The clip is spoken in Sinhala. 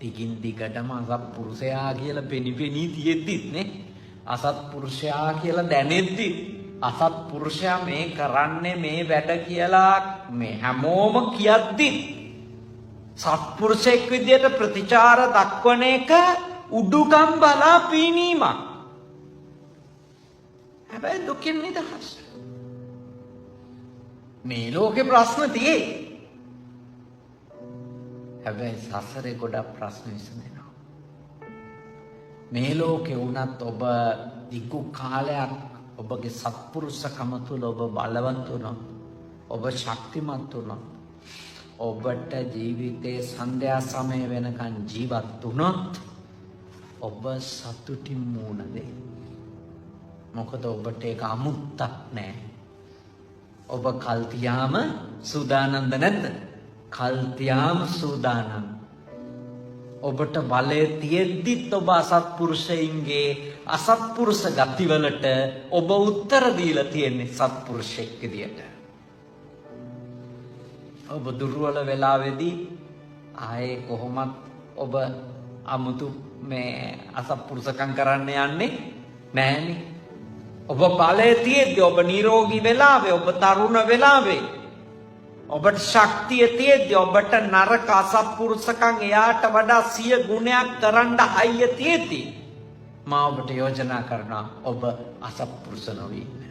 දිගින් දිගටම අසත්පුරුෂයා කියලා පෙනිපෙනී තියෙද්දිත් නේ අසත්පුරුෂයා කියලා දැනෙද්දි අසත්පුරුෂයා මේ කරන්නේ මේ වැඩ කියලා මේ හැමෝම කියද්දි සත්පුරුෂයෙක් විදියට ප්‍රතිචාර දක්වන එක උඩුකම් බලා පීනීමක්. හැබැයි දුකින් නිදහස්. මේ ලෝකේ ප්‍රශ්න තියෙයි. හැබැයි සසරේ ගොඩක් ප්‍රශ්න විසඳෙනවා. මේ ලෝකේ වුණත් ඔබ දිගු කාලයක් ඔබගේ සත්පුරුෂකම තුළ ඔබ බලවත් වුණොත්, ඔබ ශක්තිමත් වුණොත්, ඔබට ජීවිතේ සන්ධ්‍යා සමය වෙනකන් ජීවත් වුණොත් ඔබ සතුටින් මුණ දෙයි. මොකද ඔබට ඒක අමුත්තක් නෑ. ඔබ කල් තියාම සූදානම්ද නැද්ද? කල් තියාම සූදානම්. ඔබට බලය තියෙද්දිත් ඔබ අසත්පුරුෂයින්ගේ අසත්පුරුෂ ගතිවලට ඔබ උත්තර දීලා තියෙන්නේ සත්පුරුෂෙක් විදියට. ඔබ දුර්වල වෙලාවේදී ආයේ කොහොමත් ඔබ අමුතු මේ අසත්පුරුෂකම් කරන්න යන්නේ නෑනේ. ඔබ බලය තියෙද්දි, ඔබ නිරෝගී වෙලාවේ, ඔබ තරුණ වෙලාවේ, ඔබට ශක්තිය තියෙද්දි, ඔබට නරක අසත්පුරුෂකම් එයාට වඩා 100 ගුණයක් කරන්න හයිය තියෙද්දි මා ඔබට යෝජනා කරනවා ඔබ අසත්පුරුෂ නොවී ඉන්න.